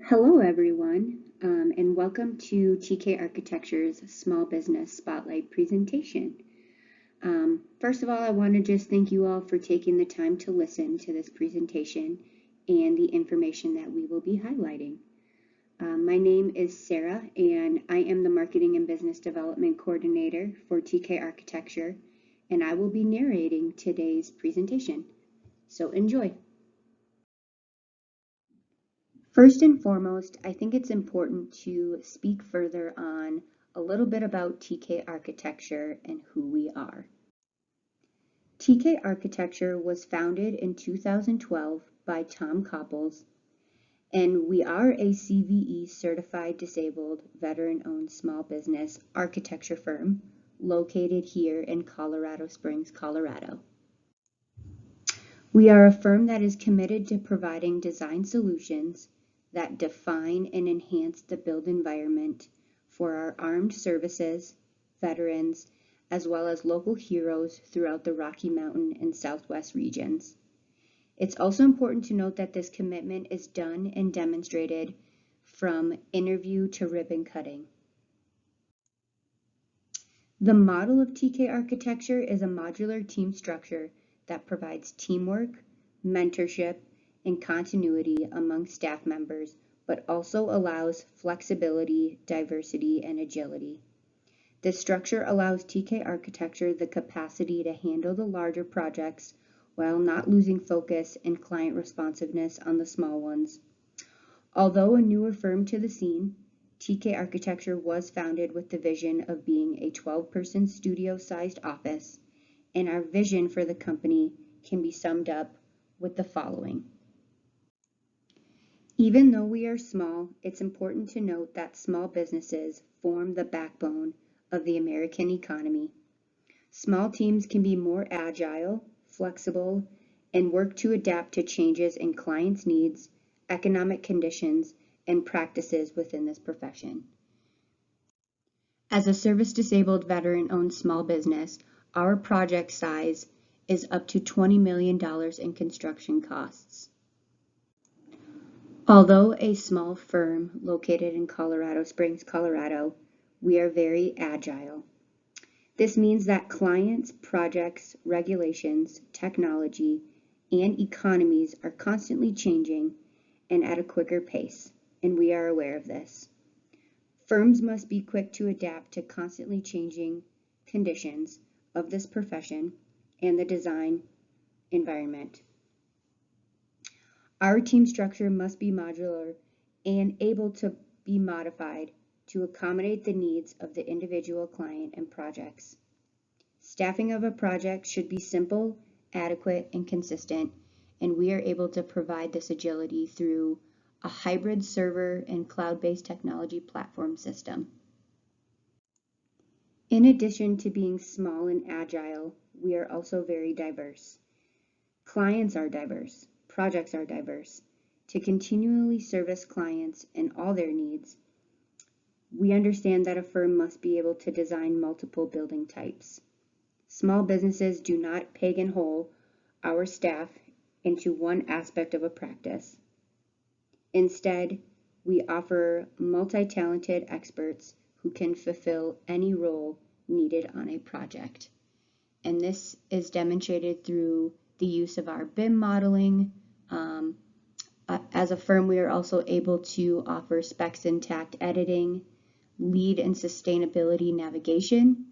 Hello, everyone, and welcome to TK Architecture's Small Business Spotlight presentation. First of all, I want to just thank you all for taking the time to listen to this presentation and the information that we will be highlighting. My name is Sarah, and I am the Marketing and Business Development Coordinator for TK Architecture, and I will be narrating today's presentation. So enjoy. First and foremost, I think it's important to speak further on a little bit about TK Architecture and who we are. TK Architecture was founded in 2012 by Tom Copples, and we are a CVE certified disabled veteran-owned small business architecture firm located here in Colorado Springs, Colorado. We are a firm that is committed to providing design solutions that define and enhance the built environment for our armed services, veterans, as well as local heroes throughout the Rocky Mountain and Southwest regions. It's also important to note that this commitment is done and demonstrated from interview to ribbon cutting. The model of TK Architecture is a modular team structure that provides teamwork, mentorship, and continuity among staff members, but also allows flexibility, diversity, and agility. This structure allows TK Architecture the capacity to handle the larger projects while not losing focus and client responsiveness on the small ones. Although a newer firm to the scene, TK Architecture was founded with the vision of being a 12-person studio-sized office, and our vision for the company can be summed up with the following. Even though we are small, it's important to note that small businesses form the backbone of the American economy. Small teams can be more agile, flexible, and work to adapt to changes in clients' needs, economic conditions, and practices within this profession. As a service-disabled veteran-owned small business, our project size is up to $20 million in construction costs. Although a small firm located in Colorado Springs, Colorado, we are very agile. This means that clients, projects, regulations, technology, and economies are constantly changing and at a quicker pace, and we are aware of this. Firms must be quick to adapt to constantly changing conditions of this profession and the design environment. Our team structure must be modular and able to be modified to accommodate the needs of the individual client and projects. Staffing of a project should be simple, adequate, and consistent, and we are able to provide this agility through a hybrid server and cloud-based technology platform system. In addition to being small and agile, we are also very diverse. Clients are diverse. Projects are diverse. To continually service clients and all their needs, we understand that a firm must be able to design multiple building types. Small businesses do not pigeonhole our staff into one aspect of a practice. Instead, we offer multi-talented experts who can fulfill any role needed on a project. And this is demonstrated through the use of our BIM modeling. As a firm, we are also able to offer specs intact editing, lead and sustainability navigation,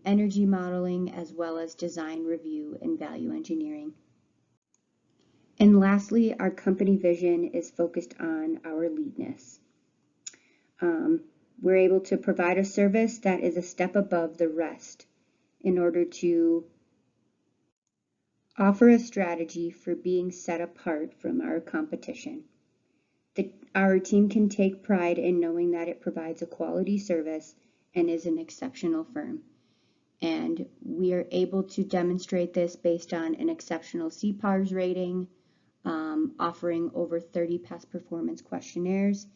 energy modeling, as well as design review and value engineering. And lastly, our company vision is focused on our leadness. We're able to provide a service that is a step above the rest in order to offer a strategy for being set apart from our competition. Our team can take pride in knowing that it provides a quality service and is an exceptional firm. And we are able to demonstrate this based on an exceptional CPARS rating, offering over 30 past performance questionnaires,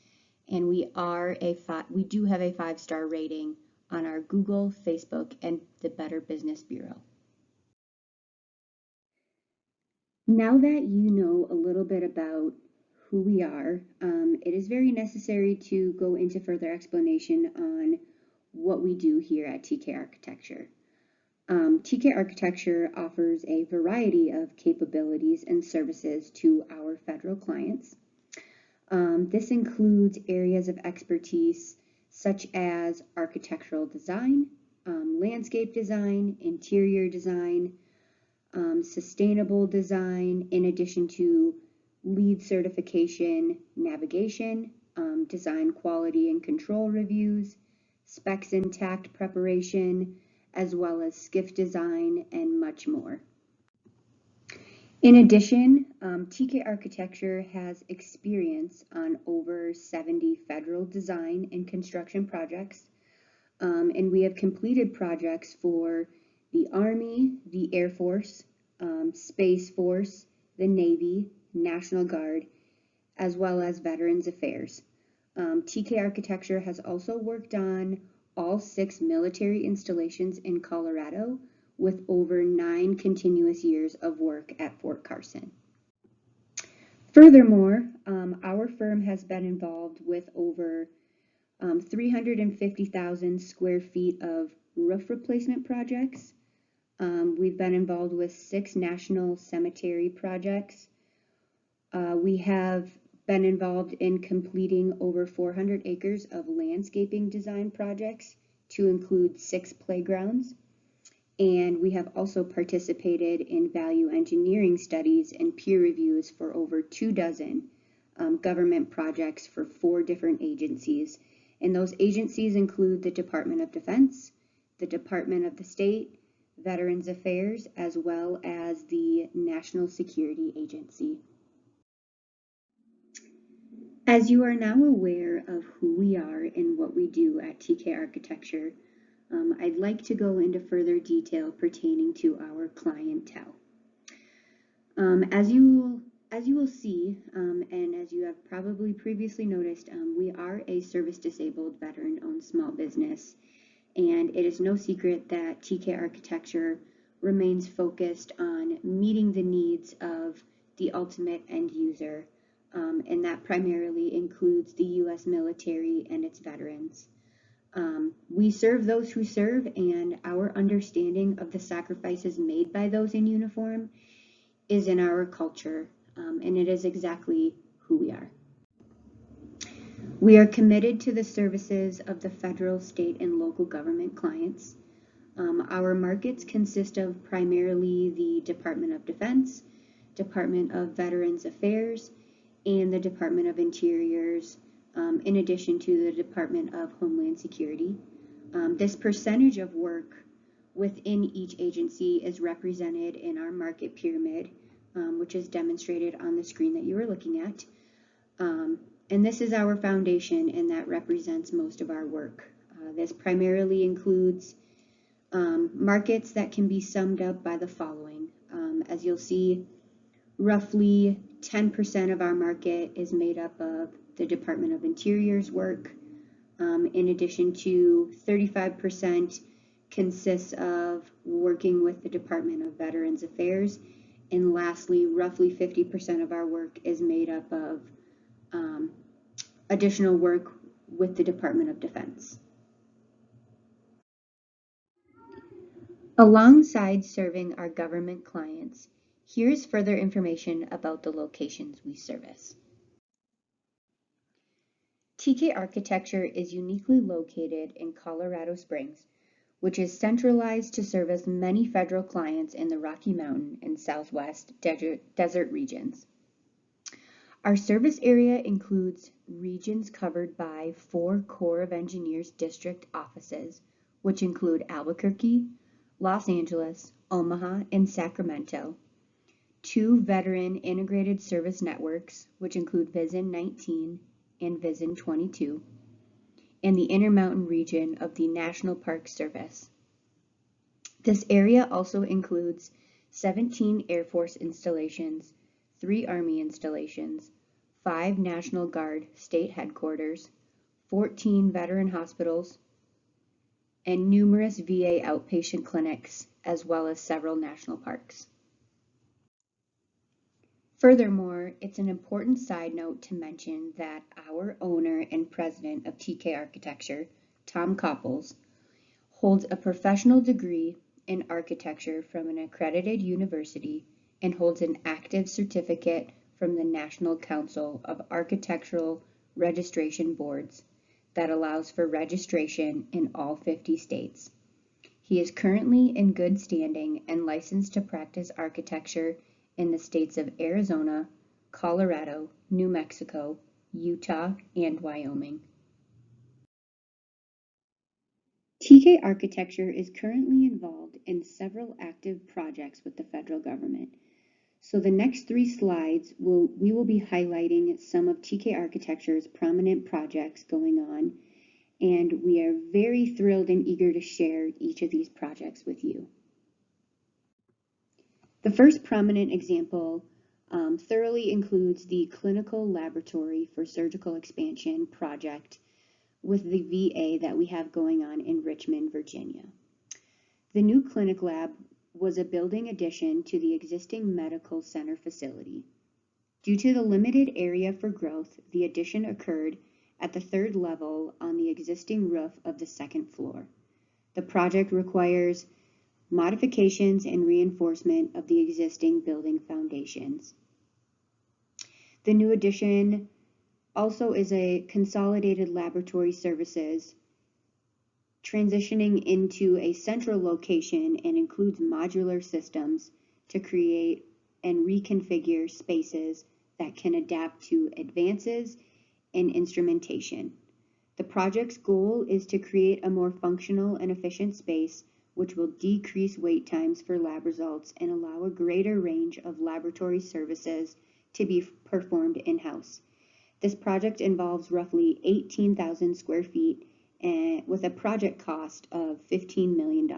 and we do have a 5-star rating on our Google, Facebook, and the Better Business Bureau. Now that you know a little bit about who we are, it is very necessary to go into further explanation on what we do here at TK Architecture. TK Architecture offers a variety of capabilities and services to our federal clients. This includes areas of expertise such as architectural design, landscape design, interior design, sustainable design, in addition to LEED certification, navigation, design quality and control reviews, specs intact preparation, as well as skiff design and much more. In addition, TK Architecture has experience on over 70 federal design and construction projects, and we have completed projects for the Army, the Air Force, Space Force, the Navy, National Guard, as well as Veterans Affairs. TK Architecture has also worked on all 6 military installations in Colorado, with over 9 continuous years of work at Fort Carson. Furthermore, our firm has been involved with over 350,000 square feet of roof replacement projects. We've been involved with 6 national cemetery projects. We have been involved in completing over 400 acres of landscaping design projects to include 6 playgrounds. And we have also participated in value engineering studies and peer reviews for over 24 government projects for 4 different agencies. And those agencies include the Department of Defense, the Department of the State, Veterans Affairs, as well as the National Security Agency. As you are now aware of who we are and what we do at TK Architecture, I'd like to go into further detail pertaining to our clientele. As you will see, and as you have probably previously noticed, we are a service-disabled, veteran-owned small business, and it is no secret that TK Architecture remains focused on meeting the needs of the ultimate end user, and that primarily includes the U.S. military and its veterans. We serve those who serve, and our understanding of the sacrifices made by those in uniform is in our culture, and it is exactly who we are. We are committed to the services of the federal, state, and local government clients. Our markets consist of primarily the Department of Defense, Department of Veterans Affairs, and the Department of Interior's, in addition to the Department of Homeland Security. This percentage of work within each agency is represented in our market pyramid, which is demonstrated on the screen that you are looking at. And this is our foundation, and that represents most of our work. This primarily includes markets that can be summed up by the following. As you'll see, roughly 10% of our market is made up of the Department of Interior's work. In addition to 35% consists of working with the Department of Veterans Affairs. And lastly, roughly 50% of our work is made up of additional work with the Department of Defense. Alongside serving our government clients, here's further information about the locations we service. TK Architecture is uniquely located in Colorado Springs, which is centralized to service many federal clients in the Rocky Mountain and Southwest desert regions. Our service area includes regions covered by 4 Corps of Engineers district offices, which include Albuquerque, Los Angeles, Omaha, and Sacramento, 2 veteran integrated service networks, which include VISN 19 and VISN 22, and the Intermountain region of the National Park Service. This area also includes 17 Air Force installations, 3 Army installations, 5 National Guard state headquarters, 14 veteran hospitals, and numerous VA outpatient clinics, as well as several national parks. Furthermore, it's an important side note to mention that our owner and president of TK Architecture, Tom Copples, holds a professional degree in architecture from an accredited university and holds an active certificate from the National Council of Architectural Registration Boards that allows for registration in all 50 states. He is currently in good standing and licensed to practice architecture in the states of Arizona, Colorado, New Mexico, Utah, and Wyoming. TK Architecture is currently involved in several active projects with the federal government. So the next 3 slides we will be highlighting some of TK Architecture's prominent projects going on, and we are very thrilled and eager to share each of these projects with you. The first prominent example thoroughly includes the Clinical Laboratory for Surgical Expansion project with the VA that we have going on in Richmond, Virginia. The new clinic lab was a building addition to the existing medical center facility. Due to the limited area for growth, the addition occurred at the 3rd level on the existing roof of the 2nd floor. The project requires modifications and reinforcement of the existing building foundations. The new addition also is a consolidated laboratory services transitioning into a central location and includes modular systems to create and reconfigure spaces that can adapt to advances in instrumentation. The project's goal is to create a more functional and efficient space which will decrease wait times for lab results and allow a greater range of laboratory services to be performed in-house. This project involves roughly 18,000 square feet and with a project cost of $15 million.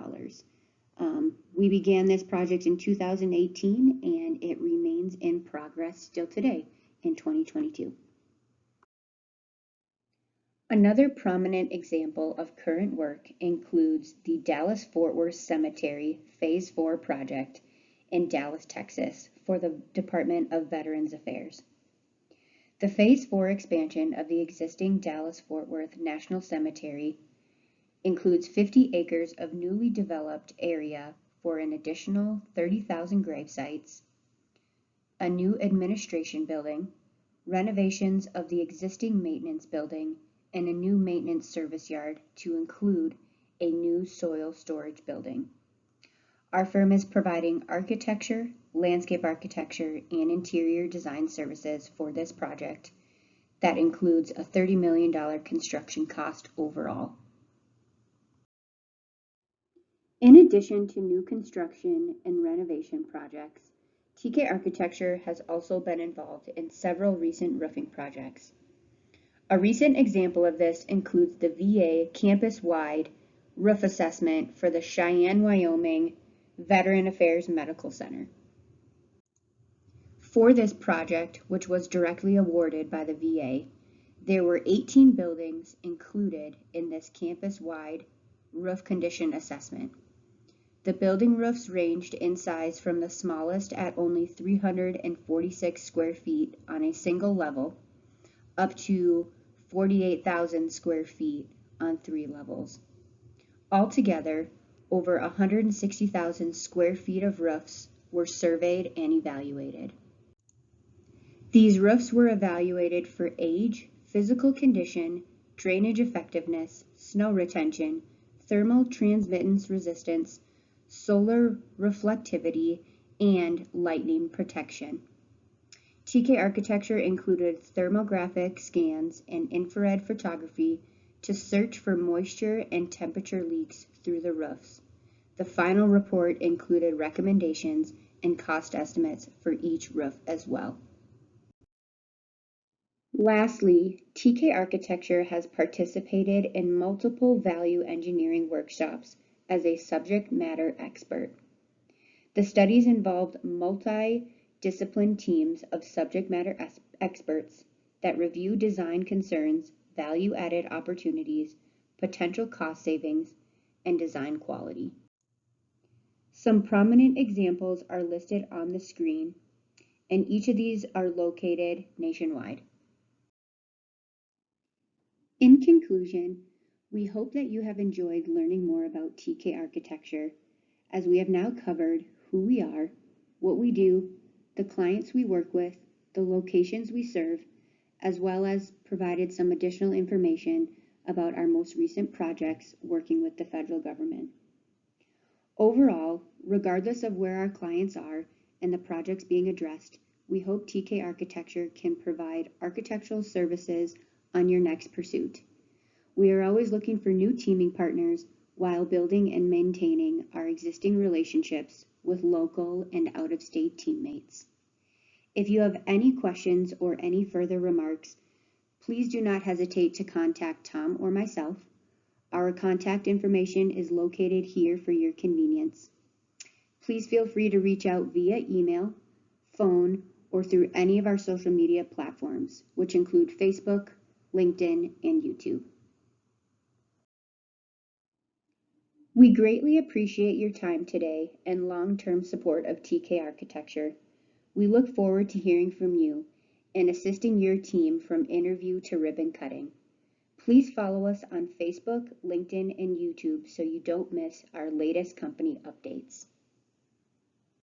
We began this project in 2018 and it remains in progress still today in 2022. Another prominent example of current work includes the Dallas-Fort Worth Cemetery Phase 4 project in Dallas, Texas for the Department of Veterans Affairs. The Phase 4 expansion of the existing Dallas-Fort Worth National Cemetery includes 50 acres of newly developed area for an additional 30,000 grave sites, a new administration building, renovations of the existing maintenance building, and a new maintenance service yard to include a new soil storage building. Our firm is providing architecture, landscape architecture, and interior design services for this project. That includes a $30 million construction cost overall. In addition to new construction and renovation projects, TK Architecture has also been involved in several recent roofing projects. A recent example of this includes the VA campus-wide roof assessment for the Cheyenne, Wyoming Veteran Affairs Medical Center. For this project, which was directly awarded by the VA, there were 18 buildings included in this campus-wide roof condition assessment. The building roofs ranged in size from the smallest at only 346 square feet on a single level up to 48,000 square feet on 3 levels. Altogether, over 160,000 square feet of roofs were surveyed and evaluated. These roofs were evaluated for age, physical condition, drainage effectiveness, snow retention, thermal transmittance resistance, solar reflectivity, and lightning protection. TK Architecture included thermographic scans and infrared photography to search for moisture and temperature leaks through the roofs. The final report included recommendations and cost estimates for each roof as well. Lastly, TK Architecture has participated in multiple value engineering workshops as a subject matter expert. The studies involved multi-discipline teams of subject matter experts that review design concerns, value-added opportunities, potential cost savings, and design quality. Some prominent examples are listed on the screen, and each of these are located nationwide. In conclusion, we hope that you have enjoyed learning more about TK architecture, as we have now covered who we are, what we do, the clients we work with, the locations we serve, as well as provided some additional information about our most recent projects working with the federal government. Overall, regardless of where our clients are and the projects being addressed, we hope TK Architecture can provide architectural services on your next pursuit. We are always looking for new teaming partners while building and maintaining our existing relationships with local and out-of-state teammates. If you have any questions or any further remarks, please do not hesitate to contact Tom or myself. Our contact information is located here for your convenience. Please feel free to reach out via email, phone, or through any of our social media platforms, which include Facebook, LinkedIn, and YouTube. We greatly appreciate your time today and long-term support of TK Architecture. We look forward to hearing from you and assisting your team from interview to ribbon cutting. Please follow us on Facebook, LinkedIn, and YouTube so you don't miss our latest company updates.